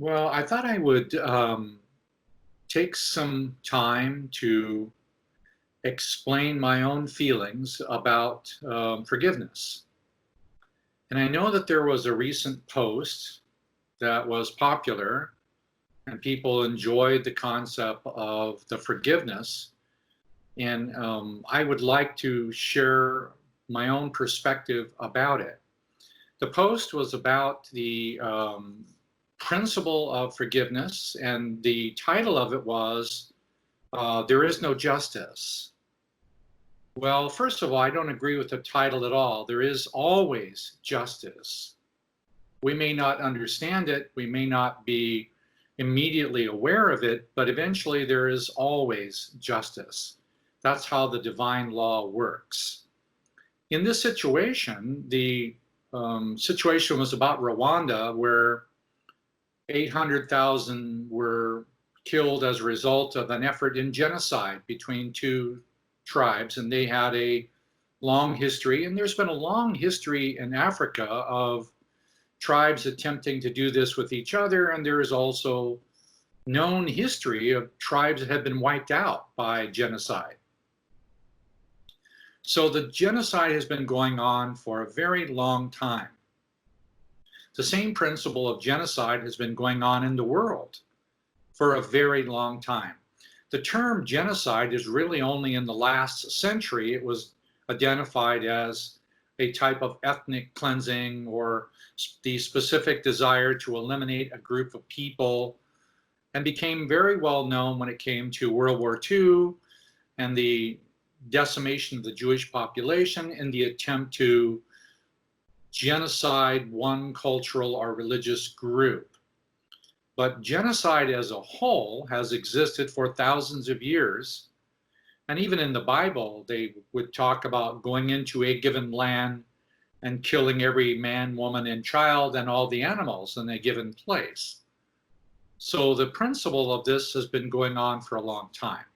Well, I thought I would take some time to explain my own feelings about forgiveness. And I know that there was a recent post that was popular and people enjoyed the concept of the forgiveness. And I would like to share my own perspective about it. The post was about the principle of forgiveness, and the title of it was There is No Justice. Well, first of all, I don't agree with the title at all. There is always justice. We may not understand it, we may not be immediately aware of it, but eventually there is always justice. That's how the divine law works. In this situation, the situation was about Rwanda, where 800,000 were killed as a result of an effort in genocide between two tribes, and they had a long history. And there's been a long history in Africa of tribes attempting to do this with each other, and there is also known history of tribes that have been wiped out by genocide. So the genocide has been going on for a very long time. The same principle of genocide has been going on in the world for a very long time. The term genocide is really only in the last century. It was identified as a type of ethnic cleansing or the specific desire to eliminate a group of people, and became very well known when it came to World War II and the decimation of the Jewish population in the attempt to genocide one cultural or religious group. But genocide as a whole has existed for thousands of years. And even in the Bible, they would talk about going into a given land and killing every man, woman, and child and all the animals in a given place. So the principle of this has been going on for a long time.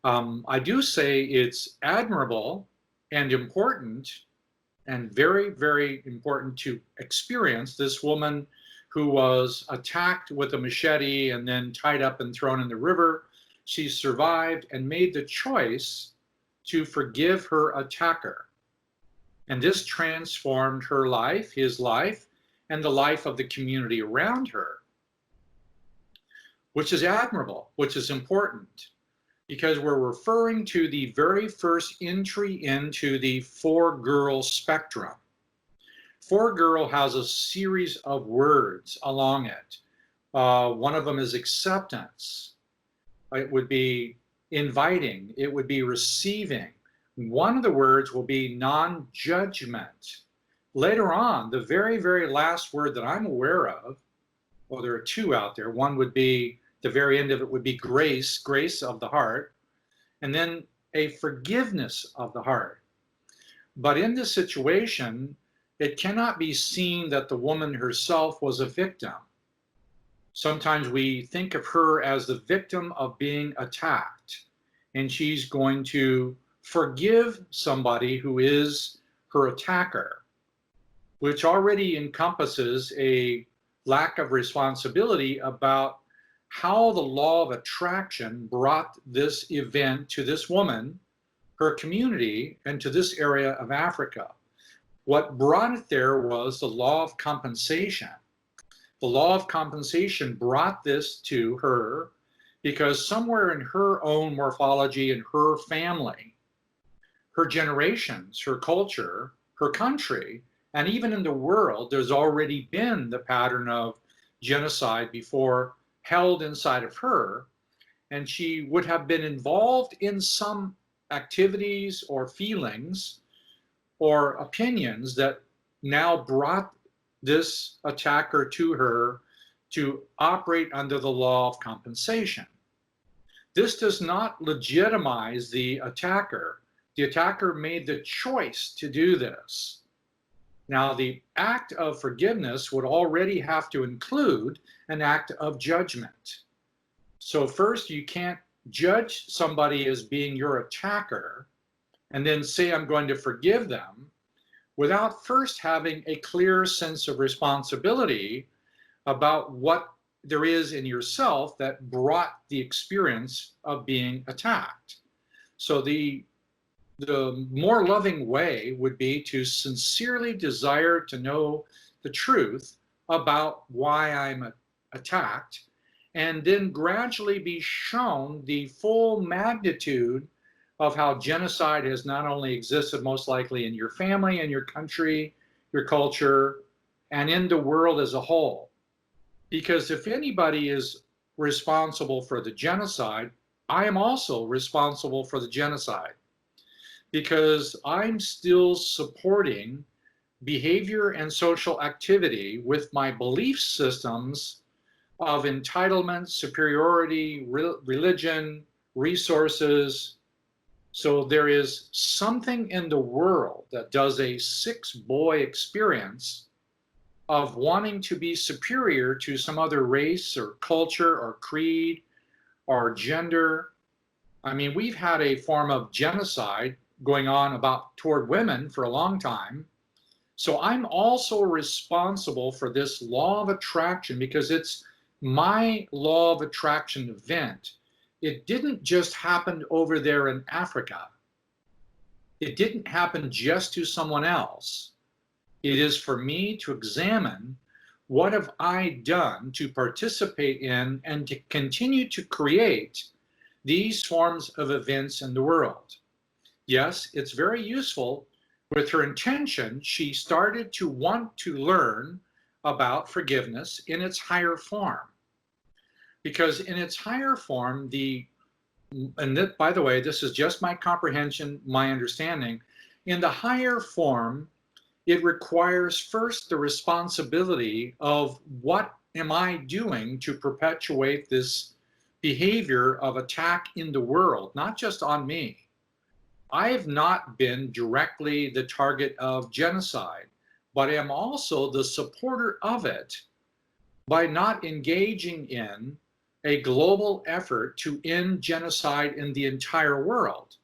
I do say it's admirable and important and very, very important to experience this woman who was attacked with a machete and then tied up and thrown in the river. She survived and made the choice to forgive her attacker. And this transformed her life, his life, and the life of the community around her, which is admirable, which is important, because we're referring to the very first entry into the four-girl spectrum. Four-girl has a series of words along it. One of them is acceptance. It would be inviting. It would be receiving. One of the words will be non-judgment. Later on, the very, very last word that I'm aware of, well, there are two out there. One would be, the very end of it would be grace, grace of the heart, and then a forgiveness of the heart. But in this situation, it cannot be seen that the woman herself was a victim. Sometimes we think of her as the victim of being attacked, and she's going to forgive somebody who is her attacker, which already encompasses a lack of responsibility about how the law of attraction brought this event to this woman, her community, and to this area of Africa. What brought it there was the law of compensation. The law of compensation brought this to her because somewhere in her own morphology and her family, her generations, her culture, her country, and even in the world, there's already been the pattern of genocide before held inside of her, and she would have been involved in some activities or feelings or opinions that now brought this attacker to her to operate under the law of compensation. This does not legitimize the attacker. The attacker made the choice to do this. Now, the act of forgiveness would already have to include an act of judgment. So first, you can't judge somebody as being your attacker and then say, I'm going to forgive them, without first having a clear sense of responsibility about what there is in yourself that brought the experience of being attacked. So the more loving way would be to sincerely desire to know the truth about why I'm attacked, and then gradually be shown the full magnitude of how genocide has not only existed most likely in your family and your country, your culture, and in the world as a whole. Because if anybody is responsible for the genocide, I am also responsible for the genocide, because I'm still supporting behavior and social activity with my belief systems of entitlement, superiority, religion, resources. So there is something in the world that does a 6-boy experience of wanting to be superior to some other race or culture or creed or gender. I mean, we've had a form of genocide going on toward women for a long time. So I'm also responsible for this law of attraction, because it's my law of attraction event. It didn't just happen over there in Africa. It didn't happen just to someone else. It is for me to examine what have I done to participate in and to continue to create these forms of events in the world. Yes, it's very useful. With her intention, she started to want to learn about forgiveness in its higher form. Because in its higher form, by the way, this is just my comprehension, my understanding. In the higher form, it requires first the responsibility of what am I doing to perpetuate this behavior of attack in the world, not just on me. I have not been directly the target of genocide, but am also the supporter of it by not engaging in a global effort to end genocide in the entire world.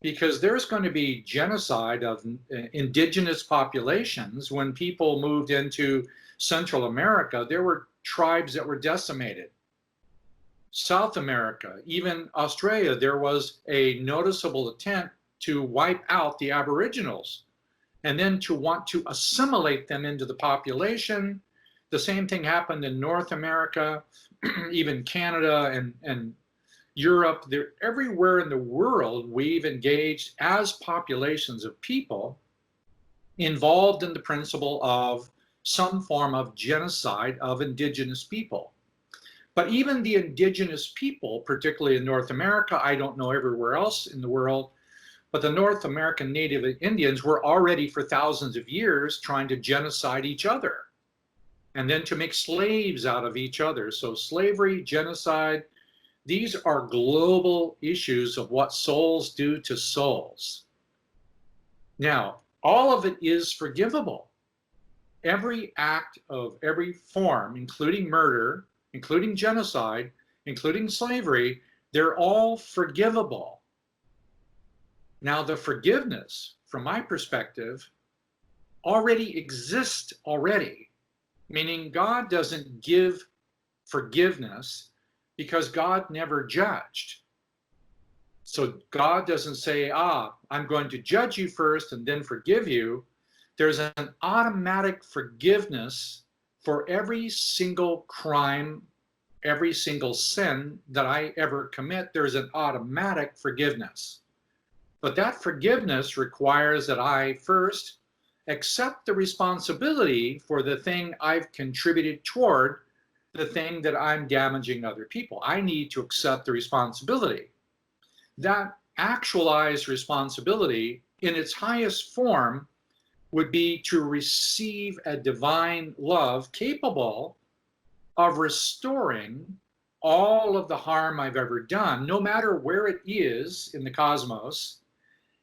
Because there's going to be genocide of indigenous populations. When people moved into Central America, there were tribes that were decimated. South America, even Australia, there was a noticeable attempt to wipe out the Aboriginals and then to want to assimilate them into the population. The same thing happened in North America, even Canada and Europe. Everywhere in the world, we've engaged as populations of people involved in the principle of some form of genocide of indigenous people. But even the indigenous people, particularly in North America, I don't know everywhere else in the world, but the North American Native Indians were already for thousands of years trying to genocide each other and then to make slaves out of each other. So slavery, genocide, these are global issues of what souls do to souls. Now, all of it is forgivable. Every act of every form, including murder, including genocide, including slavery, they're all forgivable. Now, the forgiveness, from my perspective, already exists already, meaning God doesn't give forgiveness because God never judged. So God doesn't say, I'm going to judge you first and then forgive you. There's an automatic forgiveness for every single crime, every single sin that I ever commit. There's an automatic forgiveness. But that forgiveness requires that I first accept the responsibility for the thing I've contributed toward the thing that I'm damaging other people. I need to accept the responsibility. That actualized responsibility in its highest form would be to receive a divine love capable of restoring all of the harm I've ever done, no matter where it is in the cosmos.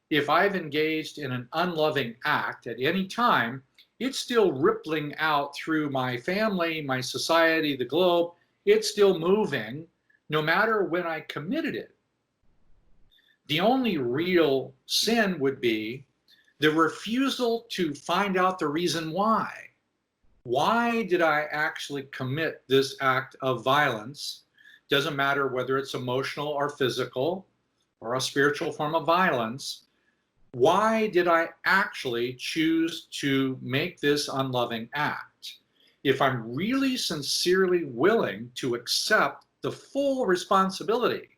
If I've engaged in an unloving act at any time, it's still rippling out through my family, my society, the globe. It's still moving, no matter when I committed it. The only real sin would be the refusal to find out the reason why. Why did I actually commit this act of violence? Doesn't matter whether it's emotional or physical or a spiritual form of violence. Why did I actually choose to make this unloving act? If I'm really sincerely willing to accept the full responsibility,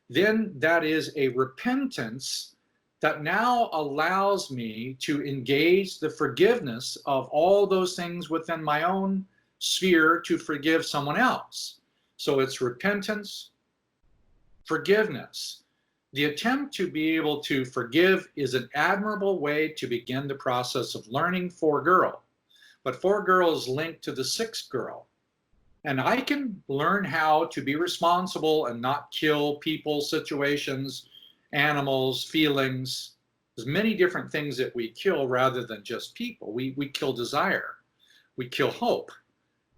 then that is a repentance that now allows me to engage the forgiveness of all those things within my own sphere to forgive someone else. So it's repentance, forgiveness. The attempt to be able to forgive is an admirable way to begin the process of learning for girl. But for girl is linked to the sixth girl. And I can learn how to be responsible and not kill people, situations, animals, feelings. There's many different things that we kill rather than just people. We kill desire. We kill hope.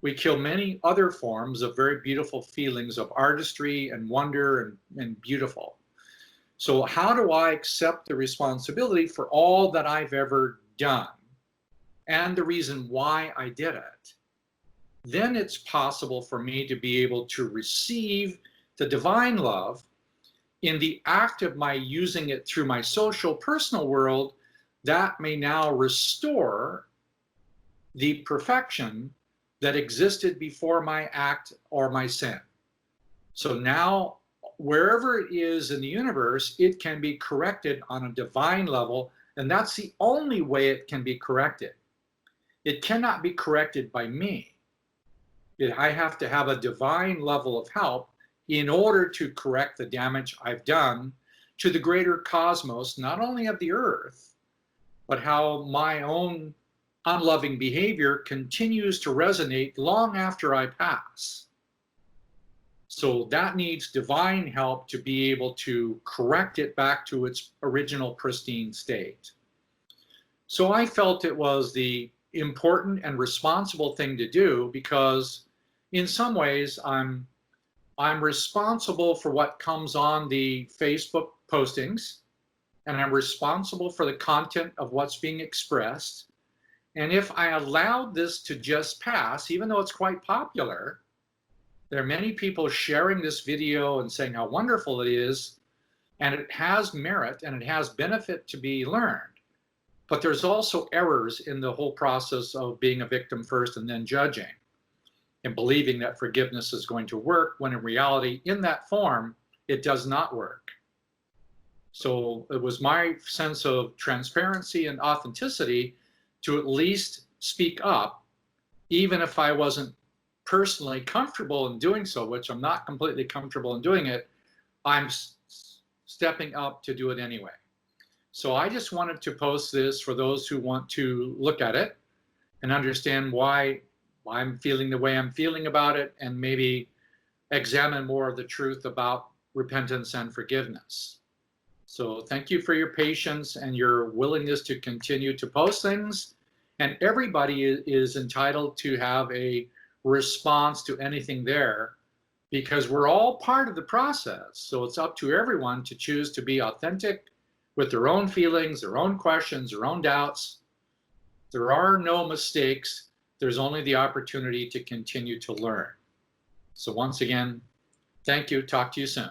We kill many other forms of very beautiful feelings of artistry and wonder and beautiful. So how do I accept the responsibility for all that I've ever done and the reason why I did it? Then it's possible for me to be able to receive the divine love in the act of my using it through my social personal world. That may now restore the perfection that existed before my act or my sin. So now wherever it is in the universe, it can be corrected on a divine level, and that's the only way it can be corrected. It cannot be corrected by me. I have to have a divine level of help in order to correct the damage I've done to the greater cosmos, not only of the earth, but how my own unloving behavior continues to resonate long after I pass. So that needs divine help to be able to correct it back to its original pristine state. So I felt it was the important and responsible thing to do, because in some ways I'm responsible for what comes on the Facebook postings, and I'm responsible for the content of what's being expressed. And if I allowed this to just pass, even though it's quite popular, there are many people sharing this video and saying how wonderful it is, and it has merit and it has benefit to be learned. But there's also errors in the whole process of being a victim first and then judging and believing that forgiveness is going to work, when in reality, in that form, it does not work. So it was my sense of transparency and authenticity to at least speak up, even if I wasn't personally comfortable in doing so, which I'm not completely comfortable in doing it. I'm stepping up to do it anyway. So I just wanted to post this for those who want to look at it and understand why I'm feeling the way I'm feeling about it, and maybe examine more of the truth about repentance and forgiveness. So thank you for your patience and your willingness to continue to post things. And everybody is entitled to have a response to anything there, because we're all part of the process. So it's up to everyone to choose to be authentic with their own feelings, their own questions, their own doubts. There are no mistakes. There's only the opportunity to continue to learn. So once again, thank you. Talk to you soon.